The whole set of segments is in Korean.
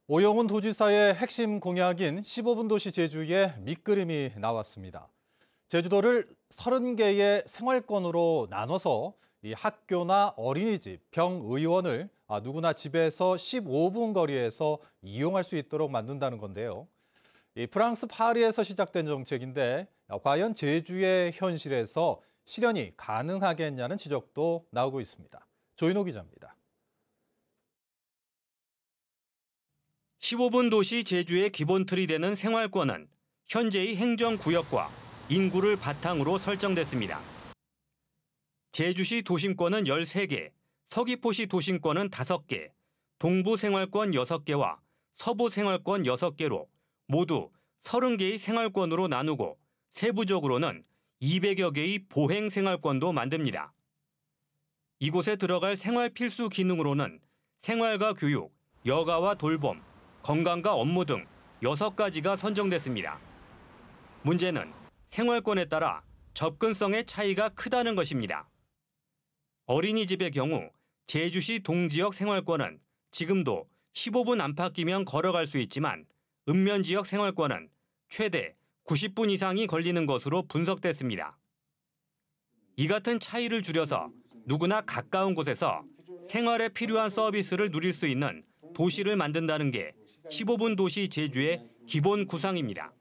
오영훈 도지사의 핵심 공약인 15분 도시 제주의 밑그림이 나왔습니다. 제주도를 30개의 생활권으로 나눠서 이 학교나 어린이집, 병의원을 누구나 집에서 15분 거리에서 이용할 수 있도록 만든다는 건데요. 이 프랑스 파리에서 시작된 정책인데 과연 제주의 현실에서 실현이 가능하겠냐는 지적도 나오고 있습니다. 조인호 기자입니다. 15분 도시 제주의 기본 틀이 되는 생활권은 현재의 행정구역과 인구를 바탕으로 설정됐습니다. 제주시 도심권은 13개, 서귀포시 도심권은 5개, 동부 생활권 6개와 서부 생활권 6개로 모두 30개의 생활권으로 나누고 세부적으로는 200여 개의 보행 생활권도 만듭니다. 이곳에 들어갈 생활 필수 기능으로는 생활과 교육, 여가와 돌봄, 건강과 업무 등 6가지가 선정됐습니다. 문제는 생활권에 따라 접근성의 차이가 크다는 것입니다. 어린이집의 경우 제주시 동지역 생활권은 지금도 15분 안팎이면 걸어갈 수 있지만 읍면지역 생활권은 최대 90분 이상이 걸리는 것으로 분석됐습니다. 이 같은 차이를 줄여서 누구나 가까운 곳에서 생활에 필요한 서비스를 누릴 수 있는 도시를 만든다는 게 15분 도시 제주의 기본 구상입니다.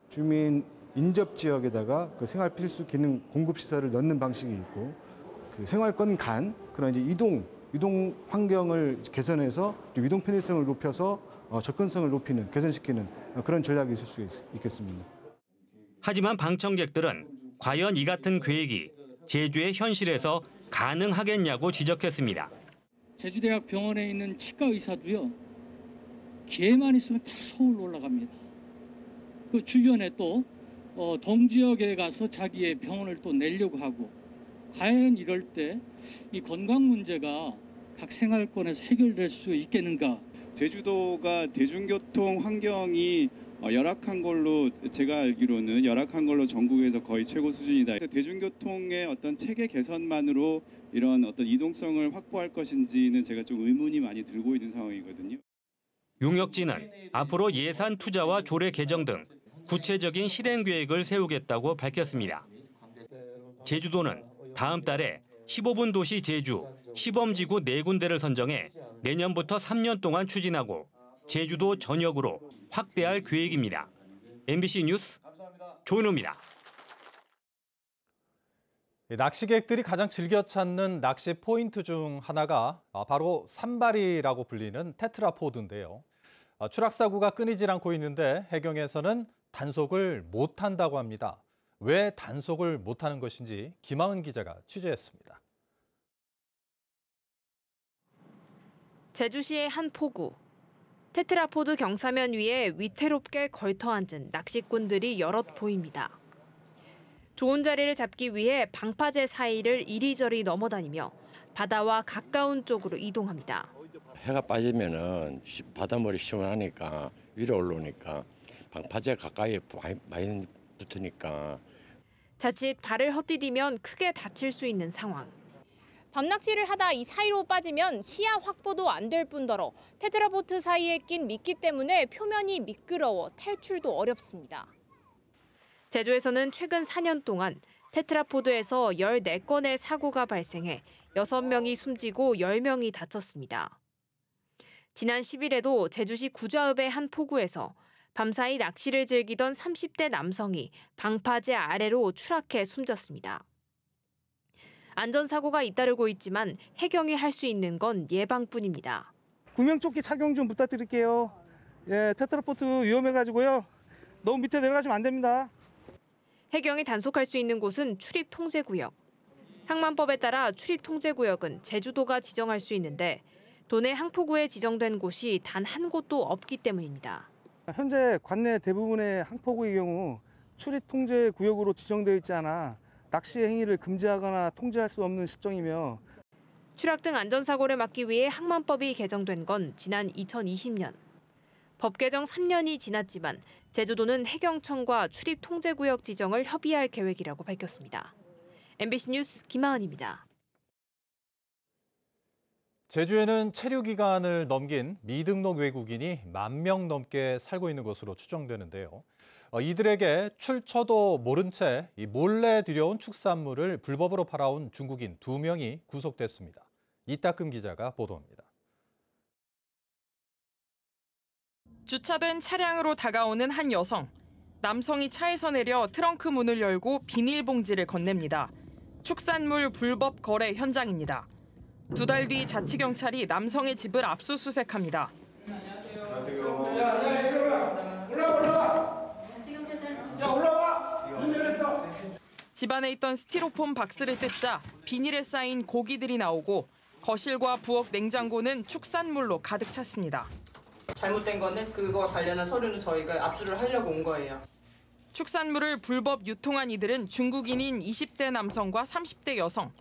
주민 인접 지역에다가 그 생활 필수 기능 공급 시설을 넣는 방식이 있고 그 생활권 간 그런 이제 이동 환경을 개선해서 이동 편의성을 높여서 접근성을 높이는 개선시키는 그런 전략이 있을 수 있겠습니다. 하지만 방청객들은 과연 이 같은 계획이 제주의 현실에서 가능하겠냐고 지적했습니다. 제주대학 병원에 있는 치과 의사도요. 기회만 있으면 다 서울 올라갑니다. 그 주변에 또 동지역에 가서 자기의 병원을 또 내려고 하고 과연 이럴 때 이 건강 문제가 각 생활권에서 해결될 수 있겠는가? 제주도가 대중교통 환경이 열악한 걸로 제가 알기로는 열악한 걸로 전국에서 거의 최고 수준이다. 대중교통의 어떤 체계 개선만으로 이런 어떤 이동성을 확보할 것인지는 제가 좀 의문이 많이 들고 있는 상황이거든요. 용역지는 앞으로 예산 투자와 조례 개정 등 구체적인 실행 계획을 세우겠다고 밝혔습니다. 제주도는 다음 달에 15분 도시 제주 시범지구 4군데를 선정해 내년부터 3년 동안 추진하고 제주도 전역으로 확대할 계획입니다. MBC 뉴스 조인호입니다. 낚시객들이 가장 즐겨 찾는 낚시 포인트 중 하나가 바로 산발이라고 불리는 테트라포드인데요. 추락사고가 끊이질 않고 있는데 해경에서는 단속을 못한다고 합니다. 왜 단속을 못하는 것인지 김하은 기자가 취재했습니다. 제주시의 한 포구. 테트라포드 경사면 위에 위태롭게 걸터앉은 낚시꾼들이 여럿 보입니다. 좋은 자리를 잡기 위해 방파제 사이를 이리저리 넘어다니며 바다와 가까운 쪽으로 이동합니다. 해가 빠지면은 바닷물이 시원하니까 위로 올라오니까 방파제 가까이 많이 붙으니까 자칫 발을 헛디디면 크게 다칠 수 있는 상황. 밤낚시를 하다 이 사이로 빠지면 시야 확보도 안 될 뿐더러 테트라포트 사이에 낀 미끼 때문에 표면이 미끄러워 탈출도 어렵습니다. 제주에서는 최근 4년 동안 테트라포드에서 14건의 사고가 발생해 6명이 숨지고 10명이 다쳤습니다. 지난 10일에도 제주시 구좌읍의 한 포구에서 밤사이 낚시를 즐기던 30대 남성이 방파제 아래로 추락해 숨졌습니다. 안전사고가 잇따르고 있지만 해경이 할 수 있는 건 예방뿐입니다. 구명조끼 착용 좀 부탁드릴게요. 예, 테트라포트 위험해가지고요. 너무 밑에 내려가시면 안 됩니다. 해경이 단속할 수 있는 곳은 출입통제구역. 항만법에 따라 출입통제구역은 제주도가 지정할 수 있는데 도내 항포구에 지정된 곳이 단 한 곳도 없기 때문입니다. 현재 관내 대부분의 항포구의 경우 출입통제구역으로 지정되어 있지 않아 낚시 행위를 금지하거나 통제할 수 없는 실정이며 추락 등 안전사고를 막기 위해 항만법이 개정된 건 지난 2020년. 법 개정 3년이 지났지만 제주도는 해경청과 출입통제구역 지정을 협의할 계획이라고 밝혔습니다. MBC 뉴스 김하은입니다. 제주에는 체류 기간을 넘긴 미등록 외국인이 10,000명 넘게 살고 있는 것으로 추정되는데요. 이들에게 출처도 모른 채 몰래 들여온 축산물을 불법으로 팔아온 중국인 2명이 구속됐습니다. 이따금 기자가 보도합니다. 주차된 차량으로 다가오는 한 여성. 남성이 차에서 내려 트렁크 문을 열고 비닐봉지를 건넵니다. 축산물 불법 거래 현장입니다. 2달 뒤 자치경찰이 남성의 집을 압수수색합니다. 집안에 있던 스티로폼 박스를 뜯자 비닐에 쌓인 고기들이 나오고 거실과 부엌 냉장고는 축산물로 가득 찼습니다. 잘못된 거는 그거와 관련한 서류는 저희가 압수를 하려고 온 거예요. 축산물을 불법 유통한 이들은 중국인인 20대 남성과 30대 여성.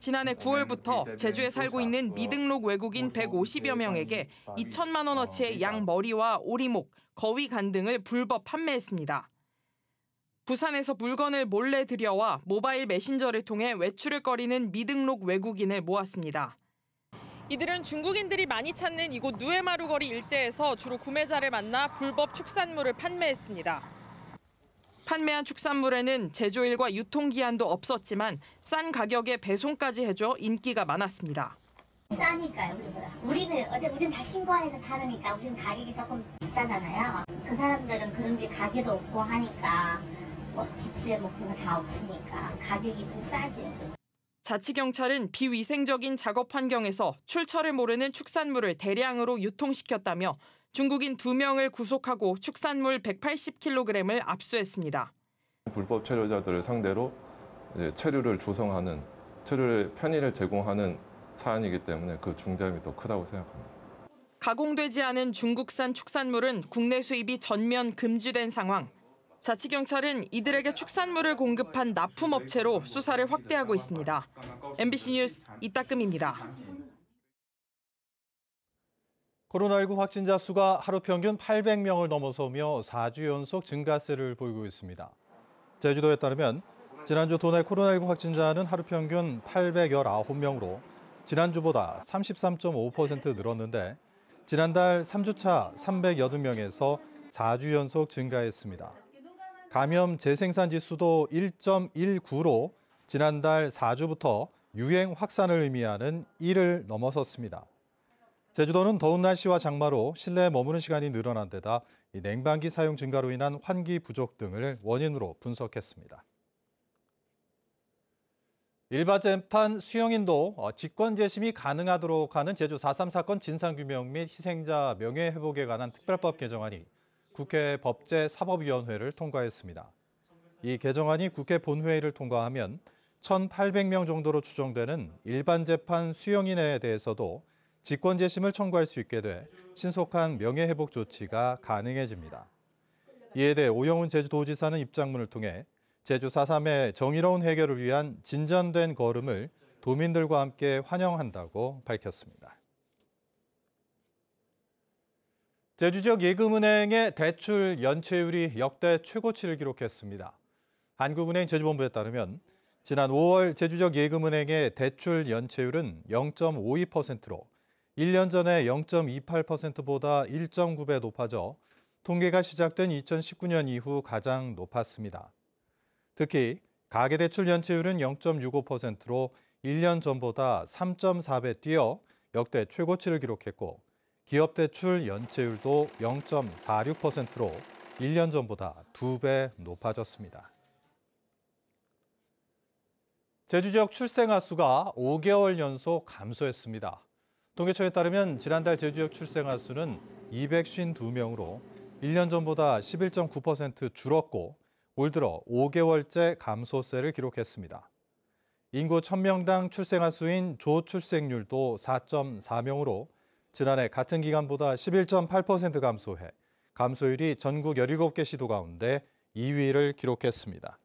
지난해 9월부터 제주에 살고 있는 미등록 외국인 150여 명에게 2천만 원어치의 양 머리와 오리목, 거위 간 등을 불법 판매했습니다. 부산에서 물건을 몰래 들여와 모바일 메신저를 통해 외출을 꺼리는 미등록 외국인을 모았습니다. 이들은 중국인들이 많이 찾는 이곳 누에마루 거리 일대에서 주로 구매자를 만나 불법 축산물을 판매했습니다. 판매한 축산물에는 제조일과 유통기한도 없었지만 싼 가격에 배송까지 해줘 인기가 많았습니다. 싸니까요, 우리보다. 우리는 다 신고해서 파니까 우리는 가격이 조금 비싸잖아요. 그 사람들은 그런 게 가게도 없고 하니까 뭐 집세 뭐 그런 거 다 없으니까 가격이 좀 싸지. 자치경찰은 비위생적인 작업 환경에서 출처를 모르는 축산물을 대량으로 유통시켰다며 중국인 2명을 구속하고 축산물 180kg을 압수했습니다. 불법 체류자들을 상대로 체류를 조성하는, 체류의 편의를 제공하는 사안이기 때문에 그 중대함이 더 크다고 생각합니다. 가공되지 않은 중국산 축산물은 국내 수입이 전면 금지된 상황. 자치경찰은 이들에게 축산물을 공급한 납품업체로 수사를 확대하고 있습니다. MBC 뉴스 이따금입니다. 코로나19 확진자 수가 하루 평균 800명을 넘어서며 4주 연속 증가세를 보이고 있습니다. 제주도에 따르면 지난주 도내 코로나19 확진자는 하루 평균 819명으로 지난주보다 33.5% 늘었는데 지난달 3주차 380명에서 4주 연속 증가했습니다. 감염 재생산 지수도 1.19로 지난달 4주부터 유행 확산을 의미하는 1을 넘어섰습니다. 제주도는 더운 날씨와 장마로 실내에 머무는 시간이 늘어난 데다 냉방기 사용 증가로 인한 환기 부족 등을 원인으로 분석했습니다. 일반재판 수용인도 직권재심이 가능하도록 하는 제주 4.3 사건 진상규명 및 희생자 명예회복에 관한 특별법 개정안이 국회 법제사법위원회를 통과했습니다. 이 개정안이 국회 본회의를 통과하면 1,800명 정도로 추정되는 일반재판 수용인에 대해서도 직권재심을 청구할 수 있게 돼 신속한 명예회복 조치가 가능해집니다. 이에 대해 오영훈 제주도지사는 입장문을 통해 제주 4.3의 정의로운 해결을 위한 진전된 걸음을 도민들과 함께 환영한다고 밝혔습니다. 제주 지역 예금은행의 대출 연체율이 역대 최고치를 기록했습니다. 한국은행 제주본부에 따르면 지난 5월 제주 지역 예금은행의 대출 연체율은 0.52%로 1년 전에 0.28%보다 1.9배 높아져 통계가 시작된 2019년 이후 가장 높았습니다. 특히 가계대출 연체율은 0.65%로 1년 전보다 3.4배 뛰어 역대 최고치를 기록했고 기업대출 연체율도 0.46%로 1년 전보다 2배 높아졌습니다. 제주 지역 출생아 수가 5개월 연속 감소했습니다. 통계청에 따르면 지난달 제주 지역 출생아 수는 252명으로 1년 전보다 11.9% 줄었고 올 들어 5개월째 감소세를 기록했습니다. 인구 1,000명당 출생아 수인 조출생률도 4.4명으로 지난해 같은 기간보다 11.8% 감소해 감소율이 전국 17개 시도 가운데 2위를 기록했습니다.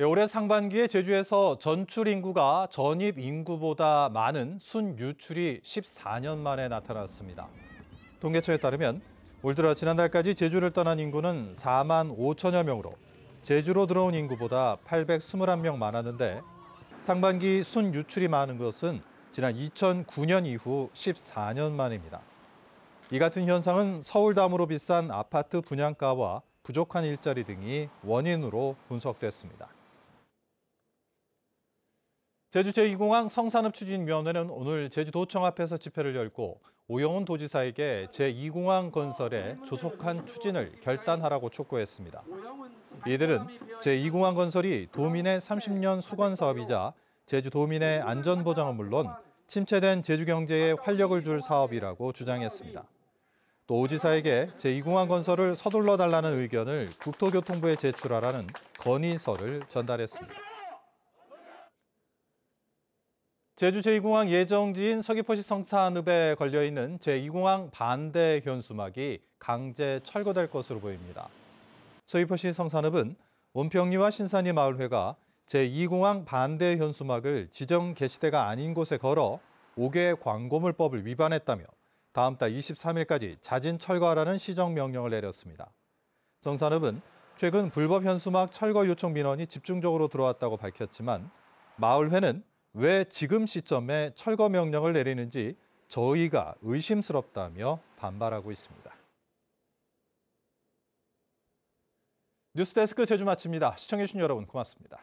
올해 상반기에 제주에서 전출 인구가 전입 인구보다 많은 순유출이 14년 만에 나타났습니다. 통계청에 따르면 올 들어 지난달까지 제주를 떠난 인구는 4만 5천여 명으로 제주로 들어온 인구보다 821명 많았는데 상반기 순유출이 많은 것은 지난 2009년 이후 14년 만입니다. 이 같은 현상은 서울 다음으로 비싼 아파트 분양가와 부족한 일자리 등이 원인으로 분석됐습니다. 제주 제2공항 성산업추진위원회는 오늘 제주도청 앞에서 집회를 열고 오영훈 도지사에게 제2공항 건설에 조속한 추진을 결단하라고 촉구했습니다. 이들은 제2공항 건설이 도민의 30년 수건 사업이자 제주 도민의 안전보장은 물론 침체된 제주 경제에 활력을 줄 사업이라고 주장했습니다. 또 오 지사에게 제2공항 건설을 서둘러 달라는 의견을 국토교통부에 제출하라는 건의서를 전달했습니다. 제주 제2공항 예정지인 서귀포시 성산읍에 걸려있는 제2공항 반대 현수막이 강제 철거될 것으로 보입니다. 서귀포시 성산읍은 온평리와 신산리 마을회가 제2공항 반대 현수막을 지정 게시대가 아닌 곳에 걸어 5개 광고물법을 위반했다며 다음 달 23일까지 자진 철거하라는 시정명령을 내렸습니다. 성산읍은 최근 불법 현수막 철거 요청 민원이 집중적으로 들어왔다고 밝혔지만 마을회는 왜 지금 시점에 철거 명령을 내리는지 저희가 의심스럽다며 반발하고 있습니다. 뉴스데스크 제주 마칩니다. 시청해주신 여러분 고맙습니다.